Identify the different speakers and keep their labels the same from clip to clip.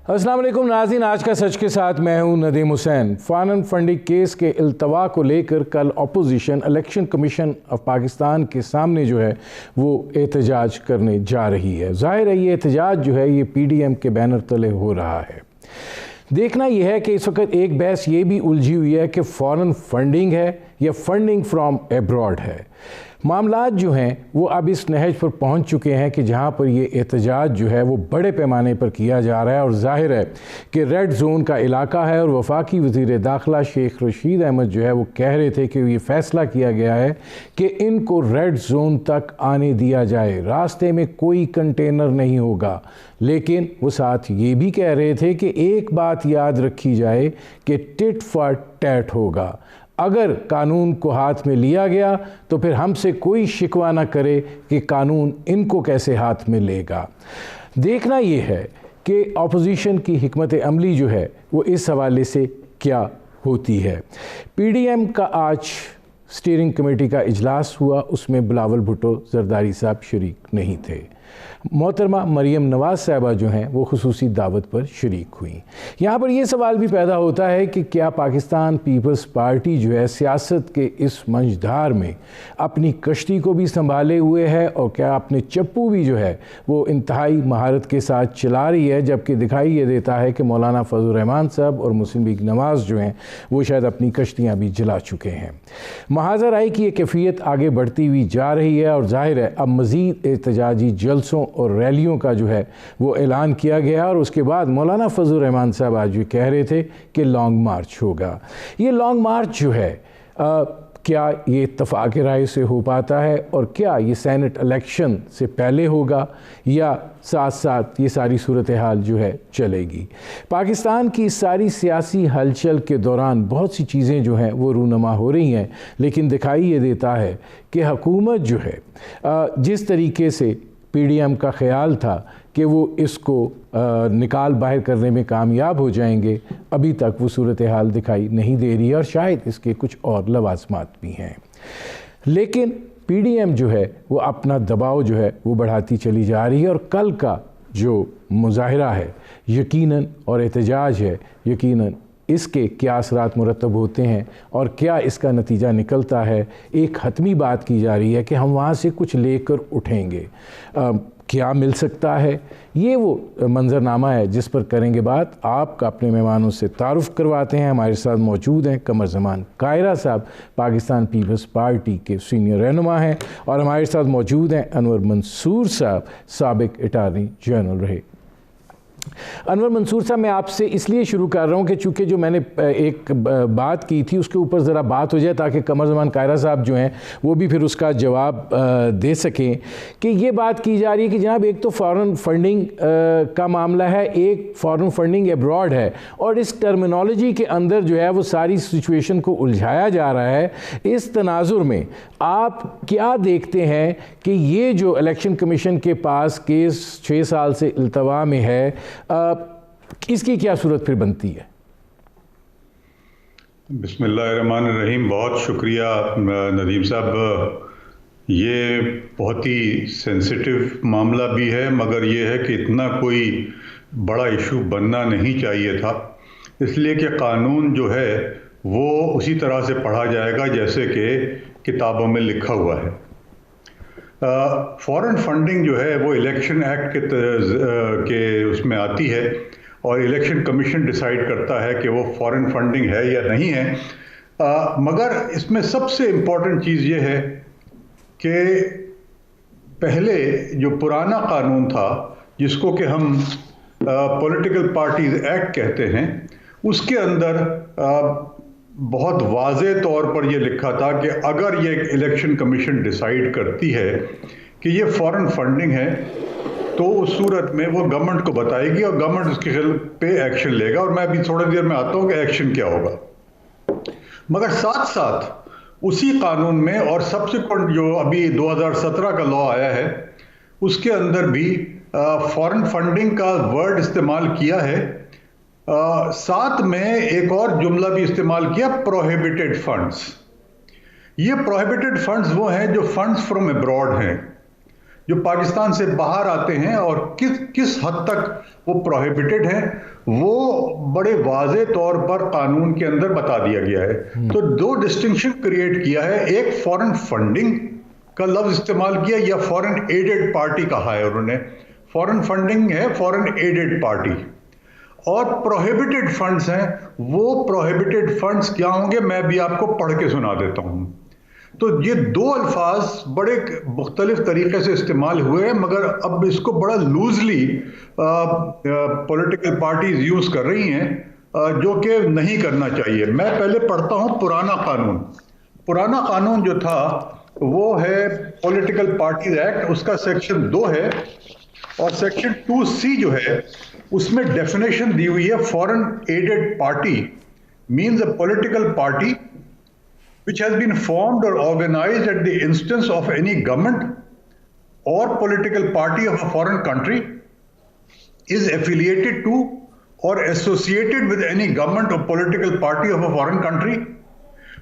Speaker 1: अस्सलाम वालेकुम नाज़रीन, आज का सच के साथ मैं हूं Nadeem Hussain. Foreign funding case के इल्तवा को लेकर कल opposition election commission of Pakistan के सामने जो है वो एहतजाज करने जा रही है। ज़ाहिर है ये एहतजाज जो है ये PDM के बैनर तले हो रहा है। देखना यह है कि इस वक्त एक बहस ये भी उलझी हुई है कि फॉरेन फंडिंग है या फंडिंग फ्रॉम एब्रॉड है। मामलात जो हैं वो अब इस नहज पर पहुंच चुके हैं कि जहां पर ये एहतजाज जो है वो बड़े पैमाने पर किया जा रहा है और जाहिर है कि रेड जोन का इलाका है और वफाकी वज़ीर दाखिला शेख रशीद अहमद जो है वो कह रहे थे कि ये फ़ैसला किया गया है कि इनको रेड जोन तक आने दिया जाए, रास्ते में कोई कंटेनर नहीं होगा। लेकिन वो साथ ये भी कह रहे थे कि एक बात याद रखी जाए कि टिट फॉर टैट होगा। अगर कानून को हाथ में लिया गया तो फिर हमसे कोई शिकवा ना करे कि कानून इनको कैसे हाथ में लेगा। देखना ये है कि अपोजिशन की हिकमत अमली जो है वो इस हवाले से क्या होती है। PDM का आज स्टीयरिंग कमेटी का इजलास हुआ, उसमें बिलावल भुट्टो जरदारी साहब शरीक नहीं थे। मोहतरमा मरियम नवाज़ साहबा जो हैं वो खुसूसी दावत पर शरीक हुई। यहाँ पर यह सवाल भी पैदा होता है कि क्या पाकिस्तान पीपल्स पार्टी जो है सियासत के इस मंझधार में अपनी कश्ती को भी संभाले हुए है और क्या अपने चप्पू भी जो है वो इंतहाई महारत के साथ चला रही है, जबकि दिखाई ये देता है कि मौलाना फजल रहमान साहब और मुस्लिम लीग नवाज़ जो हैं वो शायद अपनी कश्तियाँ भी जला चुके हैं। महाज़ा राय की ये कैफियत आगे बढ़ती हुई जा रही है और जाहिर है अब मज़ीद एहतजाजी जलसों और रैलियों का जो है वो ऐलान किया गया और उसके बाद मौलाना फजल रहमान साहब आज भी कह रहे थे कि लॉन्ग मार्च होगा। ये लॉन्ग मार्च जो है क्या ये इत्तफ़ाक़ राय से हो पाता है और क्या ये सेनेट इलेक्शन से पहले होगा या साथ साथ ये सारी सूरत हाल जो है चलेगी। पाकिस्तान की सारी सियासी हलचल के दौरान बहुत सी चीज़ें जो हैं वो रूनमा हो रही हैं, लेकिन दिखाई ये देता है कि हुकूमत जो है जिस तरीके से PDM का ख्याल था कि वो इसको निकाल बाहर करने में कामयाब हो जाएंगे, अभी तक वो सूरत हाल दिखाई नहीं दे रही है और शायद इसके कुछ और लवाज़मात भी हैं। लेकिन PDM जो है वो अपना दबाव जो है वो बढ़ाती चली जा रही है और कल का जो मुज़ाहिरा है यकीनन और एहतजाज है यकीनन इसके क्या असरात मुरतब होते हैं और क्या इसका नतीजा निकलता है। एक हतमी बात की जा रही है कि हम वहाँ से कुछ लेकर उठेंगे। क्या मिल सकता है, ये वो मंजरनामा है जिस पर करेंगे बात। आपका अपने मेहमानों से तारुफ़ करवाते हैं। हमारे साथ मौजूद हैं कमर ज़मान कायरा साहब, पाकिस्तान पीपल्स पार्टी के सीनियर रहनुमा हैं, और हमारे साथ मौजूद हैं अनवर मंसूर साहब, साबिक अटॉर्नी जनरल रहे। अनवर मंसूर साहब, मैं आपसे इसलिए शुरू कर रहा हूँ कि चूँकि जो मैंने एक बात की थी उसके ऊपर ज़रा बात हो जाए ताकि कमर ज़मान कायरा साहब जो हैं वो भी फिर उसका जवाब दे सकें कि ये बात की जा रही है कि जनाब एक तो फ़ॉरेन फंडिंग का मामला है, एक फ़ॉरेन फंडिंग एब्रॉड है, और इस टर्मिनोलॉजी के अंदर जो है वो सारी सिचुएशन को उलझाया जा रहा है। इस तनाजुर में आप क्या देखते हैं कि ये जो इलेक्शन कमीशन के पास केस 6 साल से इल्तवा में है, इसकी क्या सूरत फिर बनती है?
Speaker 2: बिस्मिल्लाहिर्रहमानिर्रहीम। बहुत शुक्रिया नदीम साहब। ये बहुत ही सेंसिटिव मामला भी है, मगर ये है कि इतना कोई बड़ा इशू बनना नहीं चाहिए था, इसलिए कि कानून जो है वो उसी तरह से पढ़ा जाएगा जैसे कि किताबों में लिखा हुआ है। फॉरेन फंडिंग जो है वो इलेक्शन एक्ट के उसमें आती है और इलेक्शन कमीशन डिसाइड करता है कि वो फॉरेन फंडिंग है या नहीं है। मगर इसमें सबसे इम्पॉर्टेंट चीज़ ये है कि पहले जो पुराना कानून था जिसको कि हम पॉलिटिकल पार्टीज एक्ट कहते हैं, उसके अंदर बहुत वाज़े तौर पर यह लिखा था कि अगर ये इलेक्शन कमीशन डिसाइड करती है कि ये फॉरेन फंडिंग है तो उस सूरत में वो गवर्नमेंट को बताएगी और गवर्नमेंट उसके पे एक्शन लेगा। और मैं अभी थोड़ी देर में आता हूँ कि एक्शन क्या होगा। मगर साथ साथ उसी कानून में और सब्सिक्वेंट जो अभी 2017 का लॉ आया है उसके अंदर भी फॉरेन फंडिंग का वर्ड इस्तेमाल किया है। साथ में एक और जुमला भी इस्तेमाल किया, प्रोहिबिटेड फंड्स। ये प्रोहिबिटेड फंड्स वो हैं जो फंड्स फ्रॉम अब्रॉड हैं, जो पाकिस्तान से बाहर आते हैं और किस हद तक वो प्रोहिबिटेड हैं, वो बड़े वाज़े तौर पर कानून के अंदर बता दिया गया है। तो दो डिस्टिंक्शन क्रिएट किया है, एक फॉरेन फंडिंग का लफ्ज इस्तेमाल किया या फॉरेन एडेड पार्टी कहा है उन्होंने। फॉरेन फंडिंग है फॉरेन एडेड पार्टी, और प्रोहिबिटेड फंड्स हैं। वो प्रोहिबिटेड फंड्स क्या होंगे मैं भी आपको पढ़ के सुना देता हूं। तो ये दो अल्फाज बड़े मुख्तलिफ तरीके से इस्तेमाल हुए हैं, मगर अब इसको बड़ा लूजली पॉलिटिकल पार्टीज यूज कर रही हैं, जो कि नहीं करना चाहिए। मैं पहले पढ़ता हूं पुराना कानून। पुराना कानून जो था वो है पॉलिटिकल पार्टीज एक्ट, उसका सेक्शन 2 है, और सेक्शन 2C जो है उसमें डेफिनेशन दी हुई है। Foreign aided party means a political party which has been formed or organized at the instance of any government or political party of a foreign country, is affiliated to or associated with any government or political party of a foreign country,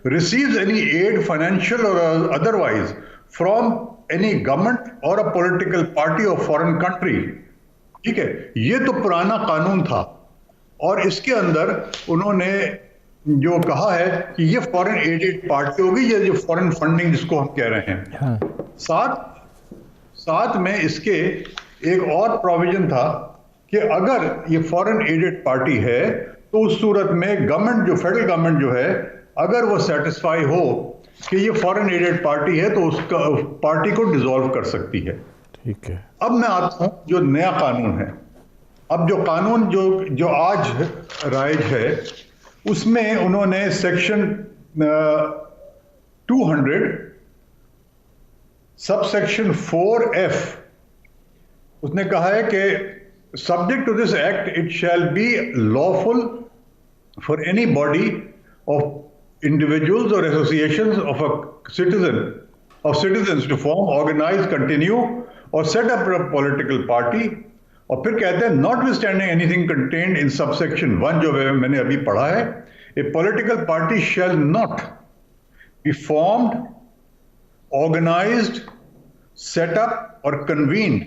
Speaker 2: receives any aid, financial or otherwise, from any government or a political party of foreign country। ठीक है, ये तो पुराना कानून था, और इसके अंदर उन्होंने जो कहा है कि ये फॉरेन एडेड पार्टी होगी, या जो फॉरेन फंडिंग जिसको हम कह रहे हैं। हाँ। साथ में इसके एक और प्रोविजन था कि अगर ये फॉरेन एडेड पार्टी है तो उस सूरत में गवर्नमेंट, जो फेडरल गवर्नमेंट जो है, अगर वो सेटिस्फाई हो कि ये फॉरेन एडेड पार्टी है तो उसका पार्टी को डिसॉल्व कर सकती है। ठीक है, अब मैं आता हूं जो नया कानून है। अब जो कानून जो आज राइज है उसमें उन्होंने सेक्शन 200 सब सेक्शन 4F उसने कहा है कि subject to this act it shall be lawful for any body of individuals और associations of a citizen to form, organize, continue और set up a political party. और फिर कहते हैं notwithstanding anything contained in subsection 1 जो मैंने अभी पढ़ा है, a political party shall not be formed, organized, set up और convened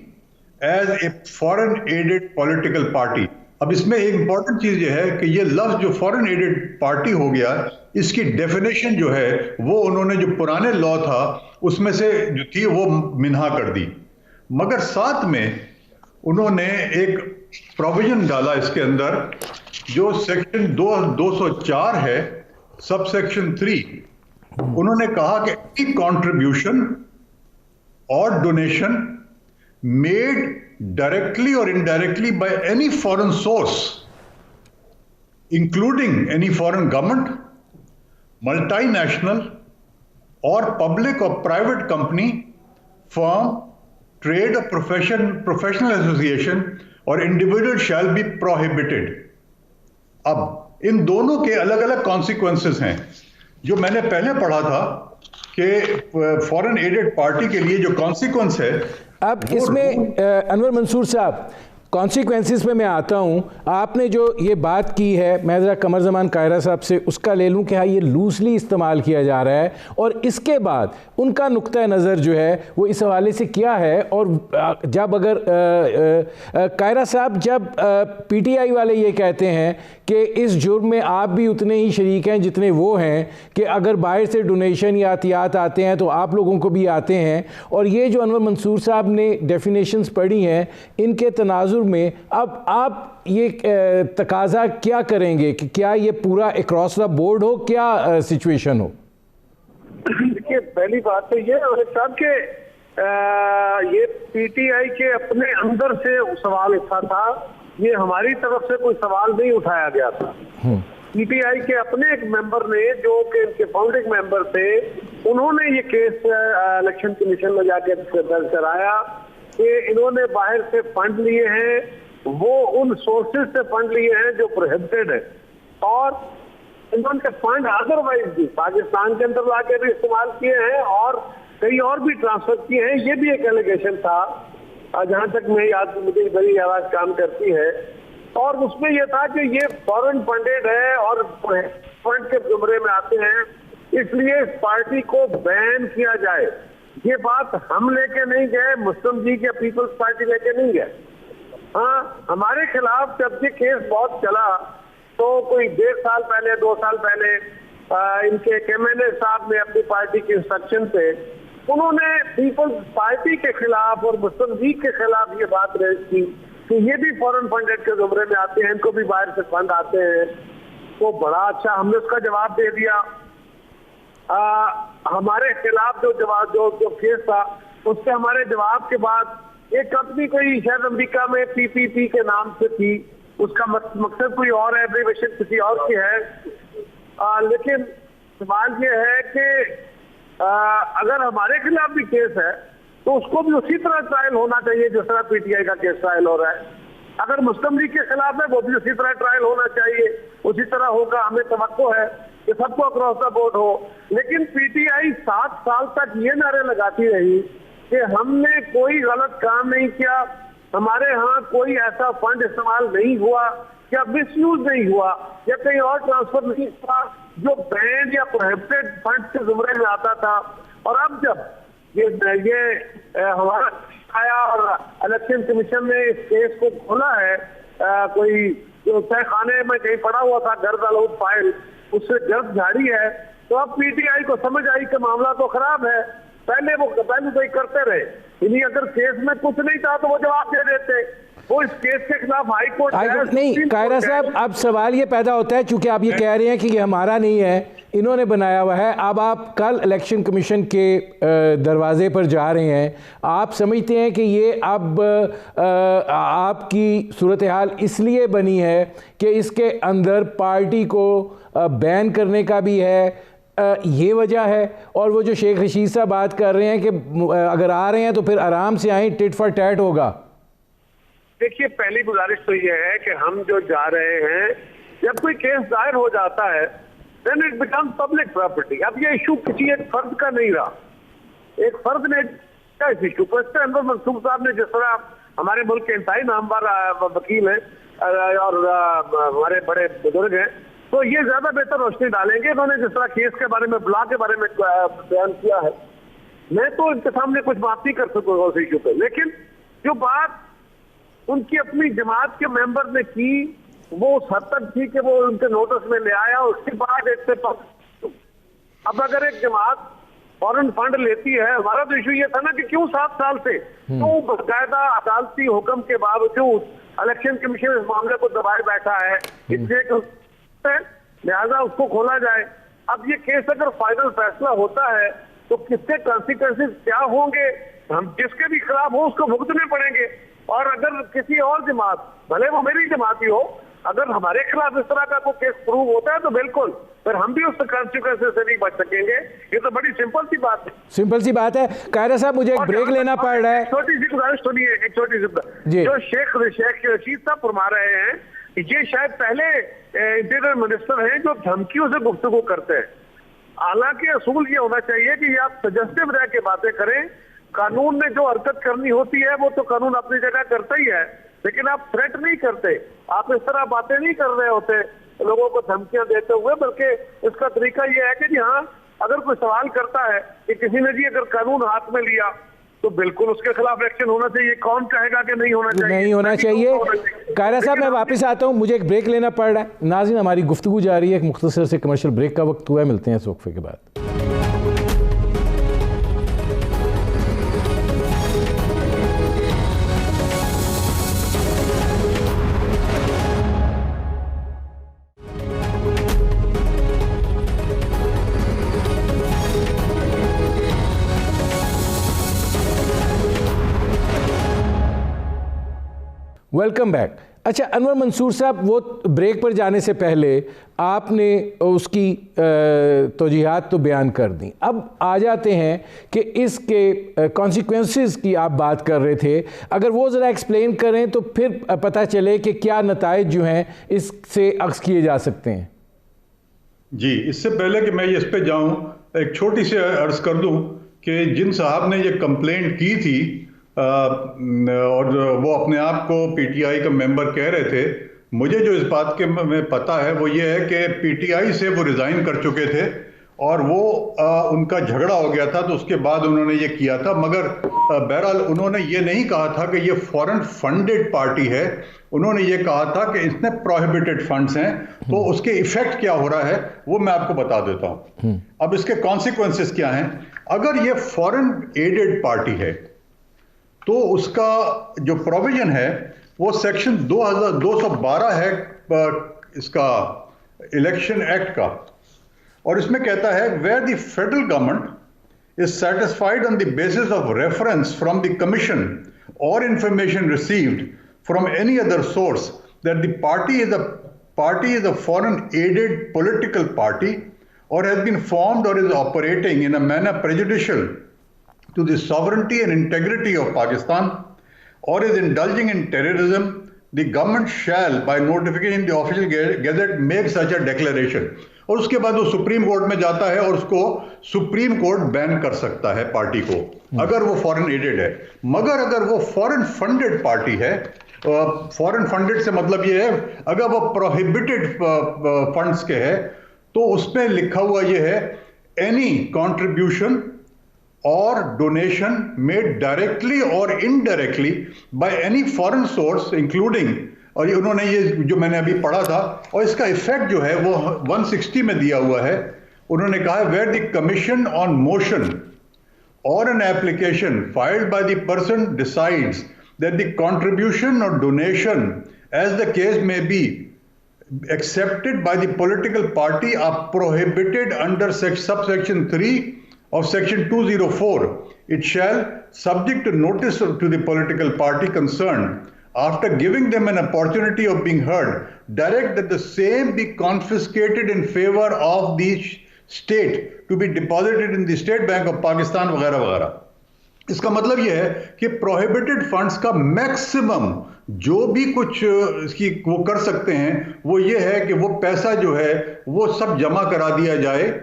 Speaker 2: as a foreign aided political party. अब इसमें एक इंपॉर्टेंट चीज यह है कि ये लफ्ज जो फॉरेन एडेड पार्टी हो गया, इसकी डेफिनेशन जो है वो उन्होंने जो पुराने लॉ था उसमें से जो थी वो मिन्हा कर दी, मगर साथ में उन्होंने एक प्रोविजन डाला इसके अंदर जो सेक्शन 204 है, सब सेक्शन 3। उन्होंने कहा कि एनी कॉन्ट्रीब्यूशन और डोनेशन मेड डायरेक्टली और indirectly by any foreign source including any foreign government, multinational और पब्लिक और प्राइवेट कंपनी, फर्म, ट्रेड और प्रोफेशनल एसोसिएशन और इंडिविजुअल शैल बी प्रोहिबिटेड। अब इन दोनों के अलग अलग कॉन्सिक्वेंसेस हैं। जो मैंने पहले पढ़ा था कि फॉरेन एडेड पार्टी के लिए जो कॉन्सिक्वेंस है,
Speaker 1: अब इसमें अनवर मंसूर साहब कॉन्सिक्वेंसेस में मैं आता हूं। आपने जो ये बात की है, मैं ज़रा कमर जमान कायरा साहब से उसका ले लूं कि हाँ ये लूजली इस्तेमाल किया जा रहा है, और इसके बाद उनका नुक्ता नज़र जो है वो इस हवाले से क्या है। और जब अगर कायरा साहब, जब PTI वाले ये कहते हैं कि इस जुर्म में आप भी उतने ही शरीक हैं जितने वो हैं, कि अगर बाहर से डोनेशन या अतियात आते हैं तो आप लोगों को भी आते हैं, और ये जो अनवर मंसूर साहब ने डेफिनेशंस पढ़ी हैं इनके तनाजुर में अब आप ये तकाजा क्या करेंगे कि क्या ये पूरा अक्रॉस द बोर्ड हो, क्या सिचुएशन हो?
Speaker 3: देखिए, पहली बात तो ये साहब के ये PTI के अपने अंदर से सवाल उठा था, ये हमारी तरफ से कोई सवाल नहीं उठाया गया था। PTI के अपने एक मेंबर ने, जो कि इनके फाउंडिंग मेंबर थे, उन्होंने ये केस इलेक्शन कमीशन में जाकर दर्ज कराया कि इन्होंने बाहर से फंड लिए हैं, वो उन सोर्सेज से फंड लिए हैं जो प्रोहिबिटेड है, और इन्होंने फंड अदरवाइज भी पाकिस्तान के अंदर लाके भी इस्तेमाल किए हैं और कई और भी ट्रांसफर किए हैं। ये भी एक एलिगेशन था, जहां तक मैं याद, मुझे बड़ी आवाज काम करती है। और उसमें यह था कि ये फॉरेन फंडेड है और फंड के जुमरे में आते हैं, इसलिए इस पार्टी को बैन किया जाए। ये बात हम लेके नहीं गए, मुस्लिम लीग या पीपल्स पार्टी लेके नहीं गए। हाँ, हमारे खिलाफ जब ये केस बहुत चला तो कोई 1.5 साल पहले 2 साल पहले इनके केमेने साहब ने अपनी पार्टी के इंस्ट्रक्शन पे उन्होंने पीपल्स पार्टी के खिलाफ और मुस्लिम लीग के खिलाफ ये बात रेज की कि ये भी फॉरेन फंडेड के जुमरे में आते हैं, इनको भी बाहर से फंड आते हैं। तो बड़ा अच्छा हमने उसका जवाब दे दिया। हमारे खिलाफ जो केस था उससे हमारे जवाब के बाद एक कंपनी कोई शायद अमेरिका में पीपीपी के नाम से थी, उसका मकसद कोई और है, एब्रीविएशन किसी और की है। लेकिन सवाल ये है कि अगर हमारे खिलाफ भी केस है तो उसको भी उसी तरह ट्रायल होना चाहिए जिस तरह पीटीआई का केस ट्रायल हो रहा है। अगर मुस्लिम लीग के खिलाफ है वो भी उसी तरह ट्रायल होना चाहिए, उसी तरह होगा। हमें तवक्को है कि सबको अक्रॉस द बोर्ड हो। लेकिन पीटीआई 7 साल तक ये नारे लगाती रही कि हमने कोई गलत काम नहीं किया, हमारे यहाँ कोई ऐसा फंड इस्तेमाल नहीं हुआ या मिसयूज नहीं हुआ या कहीं और ट्रांसफर नहीं हुआ जो बैंड या प्रोहिबिटेड फंड के जुमरे में आता था। और अब जब ये हमारा आया और इलेक्शन कमीशन ने इस केस को खोला है, कोई जो तहखाने में कहीं पड़ा हुआ था गर्द अलूद फाइल, उससे गर्द झाड़ी है, तो अब पीटीआई को समझ आई कि मामला तो खराब है। पहले तो ये करते रहे, इन्हीं अगर केस में कुछ नहीं था तो वो जवाब दे देते। वो इस केस के खिलाफ हाई कोर्ट
Speaker 1: नहीं कायरा साहब, अब सवाल ये पैदा होता है, चूंकि आप ये कह रहे हैं कि ये हमारा नहीं है, इन्होंने बनाया हुआ है। अब आप कल इलेक्शन कमीशन के दरवाजे पर जा रहे हैं, आप समझते हैं कि ये अब आपकी सूरत हाल इसलिए बनी है कि इसके अंदर पार्टी को बैन करने का भी है, ये वजह है? और वो जो शेख रशीद साहब बात कर रहे हैं कि अगर आ रहे हैं तो फिर आराम से आए, टिट फॉर टैट होगा।
Speaker 3: देखिए, पहली गुजारिश तो ये है कि हम जो जा रहे हैं, जब कोई केस दायर हो जाता है then it becomes public property. अब ये इशू किसी एक फर्द का नहीं रहा, एक फर्द ने इस इशू को, अनवर मंसूर साहब ने जिस तरह, हमारे मुल्क के इंतहाई नामवर वकील हैं और हमारे बड़े बुजुर्ग हैं, तो ये ज्यादा बेहतर रोशनी डालेंगे। उन्होंने जिस तरह केस के बारे में, ब्लॉक के बारे में बयान किया है, मैं तो इनके सामने कुछ बात नहीं कर सकूंगा उस इशू पे। लेकिन जो बात उनकी अपनी जमात के मेंबर ने की वो उस हद तक थी कि वो उनके नोटिस में ले आया, उसके बाद अब अगर एक जमात फॉरेन फंड लेती है, हमारा तो इशू ये था ना कि क्यों 7 साल से क्यों बाकायदा अदालती हुक्म के बावजूद इलेक्शन कमीशन इस मामले को दबाए बैठा है, इसलिए लिहाजा उसको खोला जाए। अब ये केस अगर फाइनल फैसला होता है तो किसके कॉन्सिक्वेंसेस क्या होंगे, हम जिसके भी खिलाफ हो उसको भुगतने पड़ेंगे। और अगर किसी और जमात, भले वो मेरी जमात ही हो, अगर हमारे खिलाफ इस तरह का कोई केस प्रूव होता है तो बिल्कुल फिर हम भी उस कॉन्सिक्वेंसेस से नहीं बच सकेंगे। ये तो बड़ी सिंपल सी बात है।
Speaker 1: सिंपल सी बात है। कायरा साहब, मुझे एक ब्रेक लेना पड़ रहा है।
Speaker 3: छोटी सी गुजारिश सुनिए, एक छोटी सी। जो शेख रशीद साहब फरमा रहे हैं, ये शायद पहले इंटीरियर मिनिस्टर हैं जो धमकियों से गुफ्तगू करते हैं। हालांकि असूल ये होना चाहिए कि आप सजेस्टिव रह के बातें करें। कानून ने जो हरकत करनी होती है वो तो कानून अपनी जगह करता ही है, लेकिन आप थ्रेट नहीं करते, आप इस तरह बातें नहीं कर रहे होते लोगों को धमकियां देते हुए। बल्कि इसका तरीका ये है कि जी हाँ, अगर कोई सवाल करता है कि किसी ने जी अगर कानून हाथ में लिया तो बिल्कुल उसके खिलाफ एक्शन होना चाहिए। कौन कहेगा कि नहीं होना चाहिए?
Speaker 1: नहीं होना चाहिए। कायरा साहब, मैं वापस आता हूँ, मुझे एक ब्रेक लेना पड़ रहा है। नाज़रीन, हमारी गुफ्तगू जारी है, एक मुख्तसर से कमर्शियल ब्रेक का वक्त हुआ है, मिलते हैं इस वक्फे के बाद। Welcome back. अच्छा अनवर मंसूर साहब, वो ब्रेक पर जाने से पहले आपने उसकी तौजीहात तो बयान कर दी। अब आ जाते हैं कि इसके कॉन्सिक्वेंसेस की आप बात कर रहे थे, अगर वो ज़रा एक्सप्लेन करें तो फिर पता चले कि क्या नताइज जो हैं इससे अक्स किए जा सकते हैं।
Speaker 2: जी, इससे पहले कि मैं इस पे जाऊं, एक छोटी सी अर्ज कर दूं कि जिन साहब ने ये कंप्लेंट की थी और वो अपने आप को पीटीआई का मेंबर कह रहे थे, मुझे जो इस बात के में पता है वो ये है कि पीटीआई से वो रिज़ाइन कर चुके थे और वो उनका झगड़ा हो गया था, तो उसके बाद उन्होंने ये किया था। मगर बहरहाल उन्होंने ये नहीं कहा था कि ये फॉरेन फंडेड पार्टी है, उन्होंने ये कहा था कि इसने प्रोहिबिटेड फंड्स हैं। तो उसके इफेक्ट क्या हो रहा है वो मैं आपको बता देता हूं। अब इसके कॉन्सिक्वेंसेस क्या हैं। अगर ये फॉरेन एडेड पार्टी है तो उसका जो प्रोविजन है वो सेक्शन 2212 है इसका इलेक्शन एक्ट का, और इसमें कहता है where the federal government is satisfied on the basis of reference from the commission और information received from any other source that the party is a foreign aided political party और has been formed और is operating in a manner prejudicial to the sovereignty and integrity of Pakistan or is indulging in terrorism, the government shall by notification in the official gazette make such a declaration। और उसके बाद वो supreme court में जाता है और उसको supreme court ban कर सकता है पार्टी को, अगर वो फॉरेन एडेड है। मगर अगर वो फॉरेन फंडेड पार्टी है, फॉरेन फंडेड से मतलब ये है अगर वो प्रोहिबिटेड फंड्स के है, तो उसमें लिखा हुआ ये है any contribution or donation made directly or indirectly by any foreign source including, और ये उन्होंने ये जो मैंने अभी पढ़ा था और इसका इफेक्ट जो है वो 160 में दिया हुआ है। उन्होंने कहा है where the commission on motion or an application filed by the person decides that the contribution or donation as the case may be accepted by the political party are prohibited under subsection 3 of section 204, it shall, subject to notice to the political party concerned, after giving them an opportunity of being heard, direct that the same be confiscated in favor of the state to be deposited in the State Bank of Pakistan वगैरह वगैरह। इसका मतलब यह है कि prohibited funds का maximum जो भी कुछ इसकी वो कर सकते हैं वो ये है कि वो पैसा जो है वो सब जमा करा दिया जाए,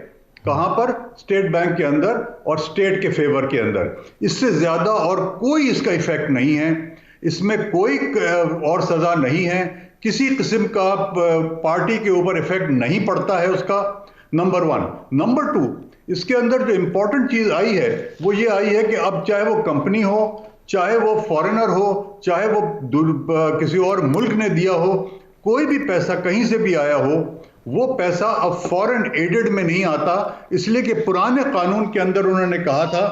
Speaker 2: कहां पर, स्टेट बैंक के अंदर और स्टेट के फेवर के अंदर। इससे ज्यादा और कोई इसका इफेक्ट नहीं है, इसमें कोई और सजा नहीं है, किसी किस्म का पार्टी के ऊपर इफेक्ट नहीं पड़ता है उसका, नंबर 1। नंबर 2, इसके अंदर जो इंपॉर्टेंट चीज आई है वो ये आई है कि अब चाहे वो कंपनी हो, चाहे वो फॉरेनर हो, चाहे वो किसी और मुल्क ने दिया हो, कोई भी पैसा कहीं से भी आया हो, वो पैसा अब फॉरेन एडेड में नहीं आता, इसलिए कि पुराने कानून के अंदर उन्होंने कहा था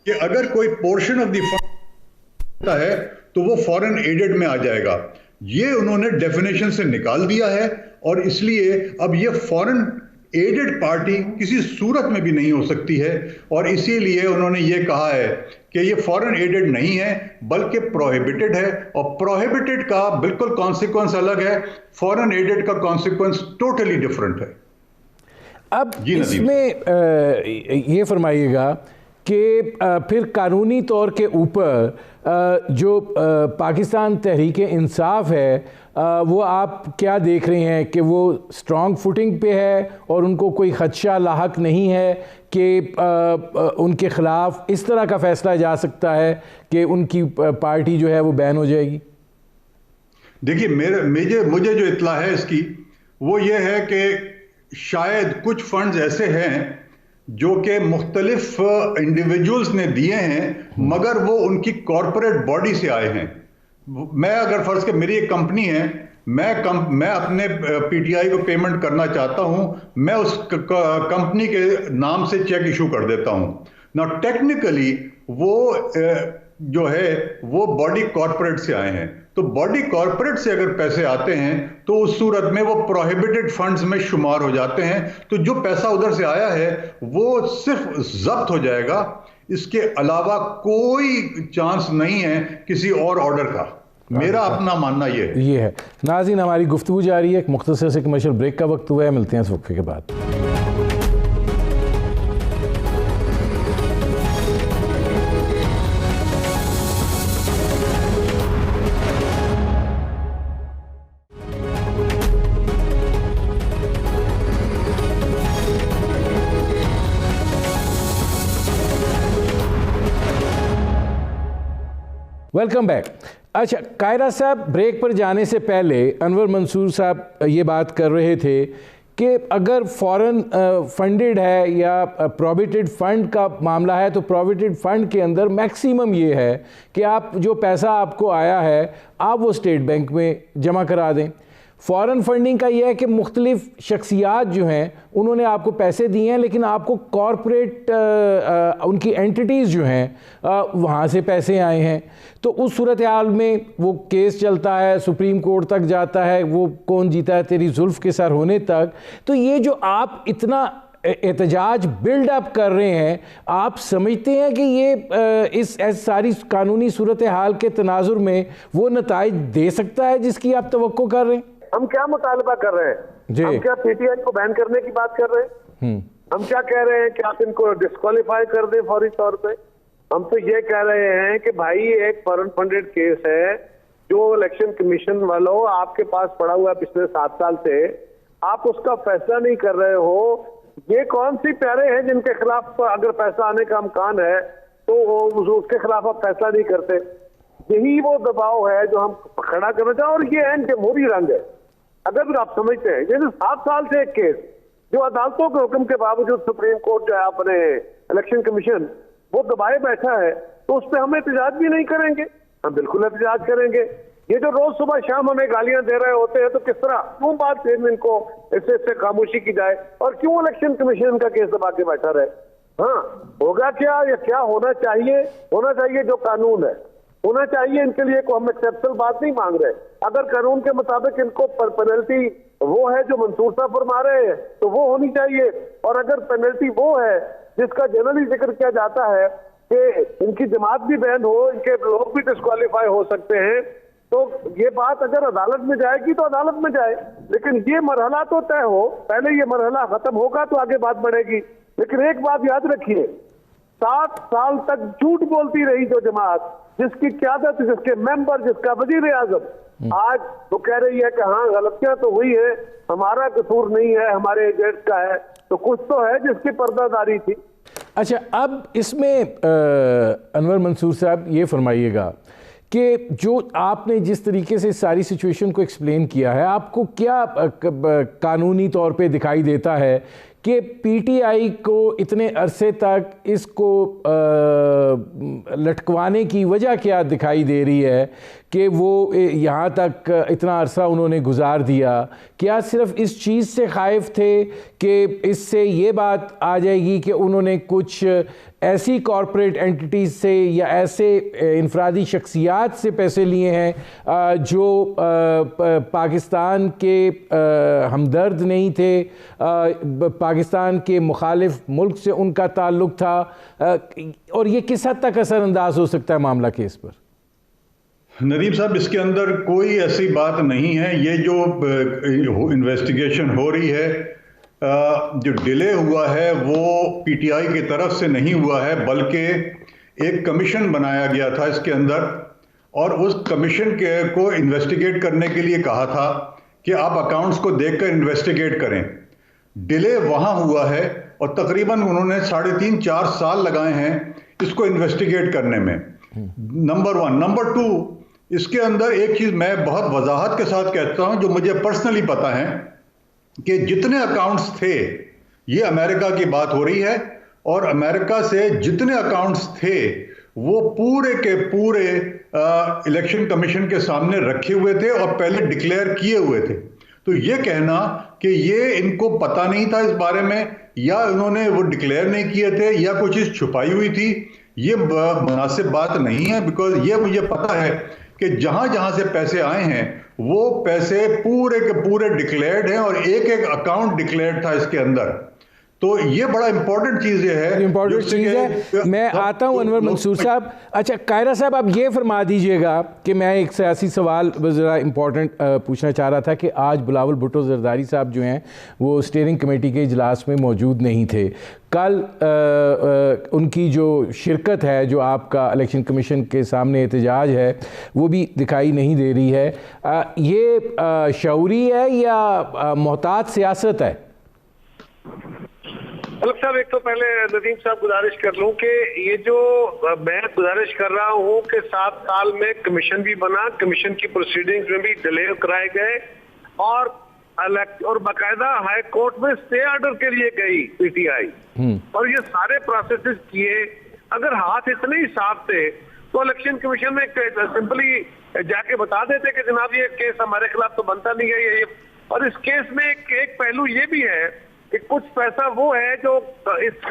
Speaker 2: कि अगर कोई पोर्शन ऑफ द फंड है तो वो फॉरेन एडेड में आ जाएगा। ये उन्होंने डेफिनेशन से निकाल दिया है और इसलिए अब ये फॉरेन एडेड पार्टी किसी सूरत में भी नहीं हो सकती है, और इसीलिए उन्होंने ये कहा है कि ये फॉरेन एडेड नहीं है बल्कि प्रोहिबिटेड है, और प्रोहिबिटेड का बिल्कुल कॉन्सिक्वेंस अलग है, फॉरेन एडेड का कॉन्सिक्वेंस टोटली डिफरेंट है।
Speaker 1: अब इसमें ये फरमाइएगा कि फिर कानूनी तौर के ऊपर जो पाकिस्तान तहरीक इंसाफ है वो आप क्या देख रहे हैं कि वो स्ट्रॉन्ग फुटिंग पे है और उनको कोई खदशा लाहक नहीं है कि उनके ख़िलाफ़ इस तरह का फ़ैसला जा सकता है कि उनकी पार्टी जो है वो बैन हो जाएगी?
Speaker 2: देखिए मुझे जो इत्ला है इसकी वो ये है कि शायद कुछ फंड्स ऐसे हैं जो कि मुख्तलिफ इंडिविजुअल्स ने दिए हैं मगर वो उनकी कॉरपोरेट बॉडी से आए हैं। मैं अगर फर्ज के मेरी एक कंपनी है, मैं अपने पीटीआई को पेमेंट करना चाहता हूं, मैं उस कंपनी के नाम से चेक इशू कर देता हूं ना, टेक्निकली वो जो है वो बॉडी कॉरपोरेट से आए हैं, तो बॉडी कॉरपोरेट से अगर पैसे आते हैं तो उस सूरत में वो प्रोहिबिटेड फंड्स में शुमार हो जाते हैं। तो जो पैसा उधर से आया है वो सिर्फ जब्त हो जाएगा, इसके अलावा कोई चांस नहीं है किसी और ऑर्डर का। मेरा अपना मानना ये है।
Speaker 1: नाज़रीन, हमारी गुफ्तगू जारी है, एक मुख्तसर से कमर्शियल ब्रेक का वक्त हुआ है, मिलते हैं इस वक्फे के बाद। Welcome back. अच्छा कायरा साहब, ब्रेक पर जाने से पहले अनवर मंसूर साहब ये बात कर रहे थे कि अगर फॉरेन फंडेड है या प्रोविडेंट फंड का मामला है तो प्रोविडेंट फंड के अंदर मैक्सिमम ये है कि आप जो पैसा आपको आया है आप वो स्टेट बैंक में जमा करा दें। फॉरेन फंडिंग का यह है कि मुख्तलिफ शख्सियात जो हैं उन्होंने आपको पैसे दिए हैं, लेकिन आपको कॉरपोरेट उनकी एंटिटीज़ जो हैं वहाँ से पैसे आए हैं। तो उस सूरत हाल में वो केस चलता है, सुप्रीम कोर्ट तक जाता है, वो कौन जीता है तेरी जुल्फ़ के सर होने तक। तो ये जो आप इतना एहतजाज बिल्ड अप कर रहे हैं, आप समझते हैं कि ये इस सारी कानूनी सूरत हाल के तनाजुर में वो नताइज दे सकता है जिसकी आप तवक्को कर रहे हैं?
Speaker 3: हम क्या मुतालबा कर रहे हैं? हम क्या पीटीआई को बैन करने की बात कर रहे हैं? हम क्या कह रहे हैं कि आप इनको डिस्क्वालीफाई कर दें फौरी तौर पे? हम तो ये कह रहे हैं कि भाई एक फॉरेन फंडेड केस है जो इलेक्शन कमीशन वालों आपके पास पड़ा हुआ है पिछले 7 साल से, आप उसका फैसला नहीं कर रहे हो। ये कौन सी प्यारे हैं जिनके खिलाफ अगर फैसला आने का इम्कान है तो उसके खिलाफ आप फैसला नहीं करते? यही वो दबाव है जो हम खड़ा करना चाहते हैं और ये एन जमहूरी रंग है। अगर आप समझते हैं जैसे 7 साल से एक केस जो अदालतों के हुक्म के बावजूद सुप्रीम कोर्ट जो है अपने इलेक्शन कमीशन वो दबाए बैठा है, तो उस पर हम एहतजाज भी नहीं करेंगे? हम बिल्कुल एहतजाज करेंगे। ये जो रोज सुबह शाम हमें गालियां दे रहे होते हैं, तो किस तरह क्यों बात से इनको इससे खामोशी की जाए और क्यों इलेक्शन कमीशन का केस दबा के बैठा रहे? हाँ, होगा क्या या क्या होना चाहिए? होना चाहिए जो कानून है होना चाहिए। इनके लिए को हम एक्सेप्शनल बात नहीं मांग रहे। अगर कानून के मुताबिक इनको पेनल्टी वो है जो मंसूर साहब फरमा रहे हैं तो वो होनी चाहिए, और अगर पेनल्टी वो है जिसका जनरली जिक्र किया जाता है कि इनकी जमात भी बैन हो, इनके लोग भी डिस्क्वालीफाई हो सकते हैं, तो ये बात अगर अदालत में जाएगी तो अदालत में जाए। लेकिन ये मरहला तो तय हो, पहले ये मरहला खत्म होगा तो आगे बात बढ़ेगी। लेकिन एक बात याद रखिए, 7 साल तक झूठ बोलती रही जो जमात, जिसकी क़यादत, जिसके मेंबर, जिसका वजीर आजम, आज वो कह रही है कि हाँ गलतियां तो हुई है, हमारा कसूर नहीं है, हमारे एजेंट्स का है, तो कुछ तो है जिसकी पर्दादारी थी।
Speaker 1: अच्छा, अब इसमें अनवर मंसूर साहब ये फरमाइएगा कि जो आपने जिस तरीके से सारी सिचुएशन को एक्सप्लेन किया है, आपको क्या कानूनी तौर पे दिखाई देता है कि पीटीआई को इतने अरसे तक इसको लटकवाने की वजह क्या दिखाई दे रही है कि वो यहाँ तक इतना अरसा उन्होंने गुजार दिया? क्या सिर्फ इस चीज़ से ख़ाइफ थे कि इससे ये बात आ जाएगी कि उन्होंने कुछ ऐसी कॉरपोरेट एंटिटीज़ से या ऐसे इनफरादी शख्सियात से पैसे लिए हैं जो पाकिस्तान के हमदर्द नहीं थे, पाकिस्तान के मुखालिफ मुल्क से उनका ताल्लुक़ था, और ये किस हद तक असरअंदाज हो सकता है मामला केस पर?
Speaker 2: नदीम साहब, इसके अंदर कोई ऐसी बात नहीं है। ये जो इन्वेस्टिगेशन हो रही है, जो डिले हुआ है वो पीटीआई की तरफ से नहीं हुआ है, बल्कि एक कमीशन बनाया गया था इसके अंदर, और उस कमीशन को इन्वेस्टिगेट करने के लिए कहा था कि आप अकाउंट्स को देखकर इन्वेस्टिगेट करें। डिले वहाँ हुआ है और तकरीबन उन्होंने 3.5-4 साल लगाए हैं इसको इन्वेस्टिगेट करने में। नंबर 1। नंबर 2, इसके अंदर एक चीज़ मैं बहुत वजाहत के साथ कहता हूँ जो मुझे पर्सनली पता है कि जितने अकाउंट्स थे, ये अमेरिका की बात हो रही है, और अमेरिका से जितने अकाउंट्स थे वो पूरे के पूरे इलेक्शन कमीशन के सामने रखे हुए थे और पहले डिक्लेयर किए हुए थे। तो ये कहना कि ये इनको पता नहीं था इस बारे में, या इन्होंने वो डिक्लेयर नहीं किए थे, या कोई चीज़ छुपाई हुई थी, ये मुनासिब बात नहीं है। बिकॉज ये मुझे पता है कि जहां जहां से पैसे आए हैं वो पैसे पूरे के पूरे डिक्लेयर्ड हैं और एक एक अकाउंट डिक्लेयर्ड था इसके अंदर। तो ये बड़ा इंपॉर्टेंट चीज़ है,
Speaker 1: इंपॉर्टेंट चीज़ है। मैं आता हूं अनवर मंसूर साहब। अच्छा, कायरा साहब, आप ये फरमा दीजिएगा कि मैं एक सियासी सवाल ज़रा इंपॉर्टेंट पूछना चाह रहा था कि आज बिलावल भुट्टो जरदारी साहब जो हैं वो स्टीयरिंग कमेटी के इजलास में मौजूद नहीं थे। कल उनकी जो शिरकत है, जो आपका इलेक्शन कमीशन के सामने एहतजाज है, वो भी दिखाई नहीं दे रही है। ये शऊरी है या मोहतात सियासत है?
Speaker 3: अलग साहब, एक तो पहले नदीम साहब गुजारिश कर लूं कि ये जो मैं गुजारिश कर रहा हूं कि 7 साल में कमीशन भी बना, कमीशन की प्रोसीडिंग्स में भी डिले कराए गए, और और बाकायदा हाई कोर्ट में स्टे ऑर्डर के लिए गई पीटीआई, और ये सारे प्रोसेसेस किए। अगर हाथ इतने ही साफ थे तो इलेक्शन कमीशन में सिंपली जाके बता देते कि जनाब ये केस हमारे खिलाफ तो बनता नहीं है ये। और इस केस में एक पहलू ये भी है कि कुछ पैसा वो है जो इस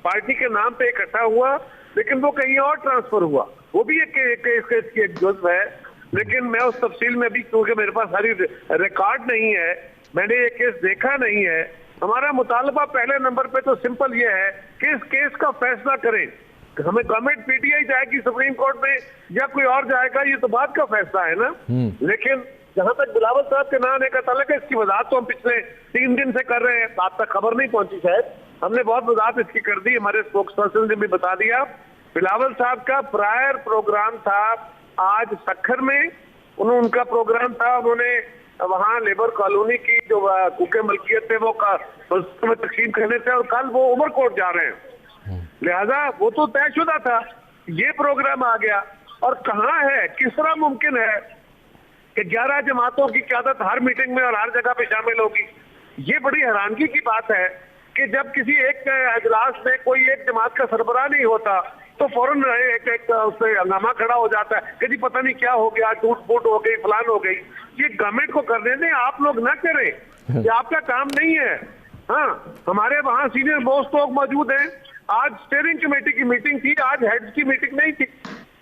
Speaker 3: पार्टी के नाम पे इकट्ठा हुआ, लेकिन वो कहीं और ट्रांसफर हुआ, वो भी एक केस की एक जुज़्व है। लेकिन मैं उस तफसील में भी, क्योंकि मेरे पास सारी रिकॉर्ड नहीं है, मैंने ये केस देखा नहीं है। हमारा मुतालबा पहले नंबर पे तो सिंपल ये है कि इस केस का फैसला करें। हमें गवर्नमेंट पीटीआई जाएगी सुप्रीम कोर्ट में या कोई और जाएगा, ये तो बात का फैसला है ना। लेकिन जहां तक बिलावल साहब के नाम आने का ताल्लुक है, इसकी वजाहत तो हम पिछले 3 दिन से कर रहे हैं, आप तक खबर नहीं पहुंची शायद, हमने बहुत वजाहत इसकी कर दी, हमारे स्पोक्स पर्सन ने भी बता दिया। बिलावल साहब का प्रायर प्रोग्राम था आज सक्खर में, उनका प्रोग्राम था, उन्होंने वहाँ लेबर कॉलोनी की जो कुके मलकियत थे वो में तकसीम करने थे, और कल वो उमरकोट जा रहे हैं, लिहाजा वो तो तयशुदा था। ये प्रोग्राम आ गया, और कहाँ है, किस तरह मुमकिन है कि 11 जमातों की क़यादत हर मीटिंग में और हर जगह पे शामिल होगी। ये बड़ी हैरानगी की बात है कि जब किसी एक अजलास में कोई एक जमात का सरबराह नहीं होता तो फौरन उससे हंगामा खड़ा हो जाता है कि जी पता नहीं क्या हो गया, टूट फूट हो गई, फलान हो गई। ये गवर्नमेंट को करने दें, आप लोग ना करें, ये आपका काम नहीं है। हाँ, हमारे वहाँ सीनियर मोस्ट लोग मौजूद हैं। आज स्टीयरिंग कमेटी की मीटिंग थी, आज हेड्स की मीटिंग नहीं थी,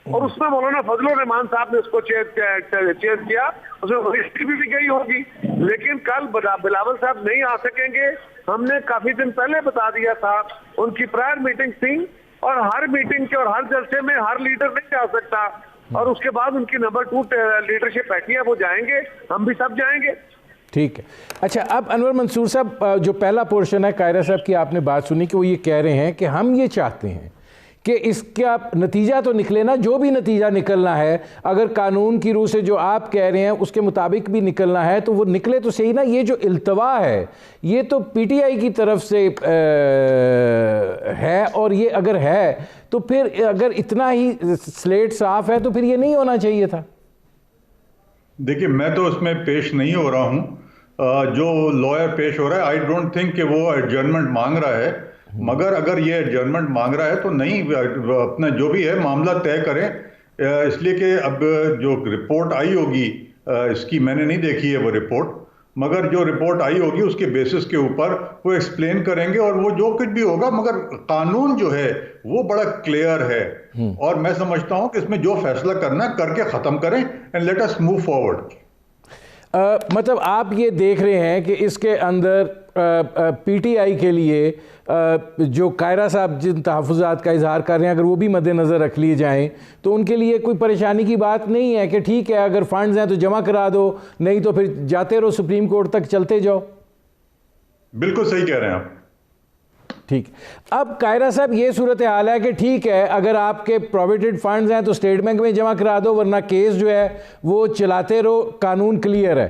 Speaker 3: और उसमें मौलाना फजलुर रहमान साहब ने उसको चेयर किया, उसमें हिस्ट्री भी गई होगी। लेकिन कल बिलावल साहब नहीं आ सकेंगे, हमने काफी दिन पहले बता दिया था। उनकी प्रायर मीटिंग थी, और हर मीटिंग के और हर जलसे में हर लीडर नहीं जा सकता, और उसके बाद उनकी नंबर 2 लीडरशिप बैठी है, वो जाएंगे, हम भी सब जाएंगे।
Speaker 1: ठीक है। अच्छा, अब अनवर मंसूर साहब, जो पहला पोर्शन है कायरा साहब की आपने बात सुनी कि वो ये कह रहे हैं कि हम ये चाहते हैं कि इसका नतीजा तो निकले ना, जो भी नतीजा निकलना है, अगर कानून की रूह से जो आप कह रहे हैं उसके मुताबिक भी निकलना है तो वो निकले तो सही ना। ये जो इल्तवा है ये तो पीटीआई की तरफ से है, और ये अगर है तो फिर अगर इतना ही स्लेट साफ है तो फिर ये नहीं होना चाहिए था।
Speaker 2: देखिए, मैं तो उसमें पेश नहीं हो रहा हूँ, जो लॉयर पेश हो रहा है, आई डोंट थिंक कि वो एडजर्नमेंट मांग रहा है। मगर अगर ये एडजर्नमेंट मांग रहा है तो नहीं, अपना जो भी है मामला तय करें, इसलिए कि अब जो रिपोर्ट आई होगी, इसकी मैंने नहीं देखी है वो रिपोर्ट, मगर जो रिपोर्ट आई होगी उसके बेसिस के ऊपर वो एक्सप्लेन करेंगे, और वो जो कुछ भी होगा, मगर कानून जो है वो बड़ा क्लियर है, और मैं समझता हूं कि इसमें जो फैसला करना है करके ख़त्म करें, and let us move forward.
Speaker 1: मतलब आप ये देख रहे हैं कि इसके अंदर पीटीआई के लिए जो कायरा साहब जिन तहफ़्फ़ुज़ात का इजहार कर रहे हैं, अगर वो भी मद्देनज़र रख लिए जाएं तो उनके लिए कोई परेशानी की बात नहीं है कि ठीक है, अगर फ़ंड्स हैं तो जमा करा दो, नहीं तो फिर जाते रहो सुप्रीम कोर्ट तक, चलते जाओ।
Speaker 2: बिल्कुल सही कह रहे हैं आप।
Speaker 1: ठीक। अब कायरा साहब ये सूरत हाल है कि ठीक है, अगर आपके प्रोविडेंट फंड्स हैं तो स्टेट बैंक में जमा करा दो, वरना केस जो है वो चलाते रहो, कानून क्लियर है।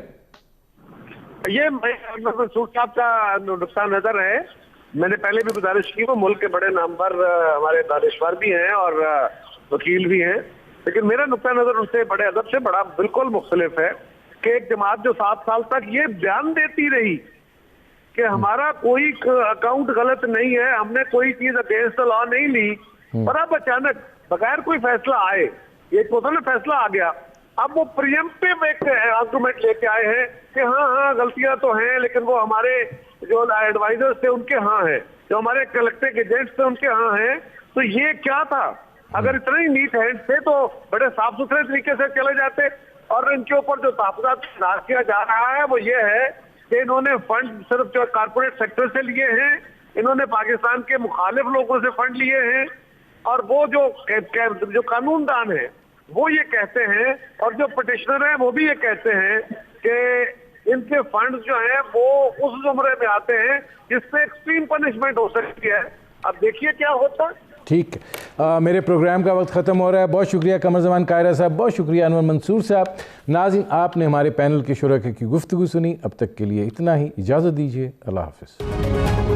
Speaker 3: ये मंसूर साहब का नुक्ता नजर है, मैंने पहले भी गुजारिश की, वो मुल्क के बड़े नामवर हमारे दानिश्वर भी हैं और वकील भी हैं, लेकिन मेरा नुक्ता नजर उनसे बड़े अदब से बड़ा बिल्कुल मुख्तलिफ है कि एक जमात जो 7 साल तक ये बयान देती रही कि हमारा कोई अकाउंट गलत नहीं है, हमने कोई चीज अगेंस्ट द लॉ नहीं ली, और अब अचानक बगैर कोई फैसला आए, ये टोटल फैसला आ गया, अब वो प्रियम्पटिव एक आर्गुमेंट लेके आए हैं कि हाँ गलतियां तो हैं, लेकिन वो हमारे जो एडवाइजर्स थे उनके हाँ हैं, जो हमारे कलेक्टिव एजेंट्स थे उनके हाँ हैं। तो ये क्या था? अगर इतने ही नीट हैंड थे तो बड़े साफ सुथरे तरीके से चले जाते। और इनके ऊपर जो तहफ़्फ़ुज़ात किया जा रहा है वो ये है कि इन्होंने फंड सिर्फ जो कारपोरेट सेक्टर से लिए हैं, इन्होंने पाकिस्तान के मुखालिफ लोगों से फंड लिए हैं, और वो जो कानूनदान है वो ये कहते हैं, और जो पिटिशनर है वो भी ये कहते हैं कि इनके फंड्स जो हैं वो उस ज़ुमरे में आते हैं जिससे एक्सट्रीम पनिशमेंट हो सकती है। अब देखिए क्या होता है।
Speaker 1: ठीक, मेरे प्रोग्राम का वक्त ख़त्म हो रहा है। बहुत शुक्रिया कमर ज़मान कायरा साहब, बहुत शुक्रिया अनवर मंसूर साहब। नाज़रीन, आपने हमारे पैनल के शुरा की गुफ्तगू सुनी। अब तक के लिए इतना ही, इजाज़त दीजिए। अल्लाह हाफ़िज़।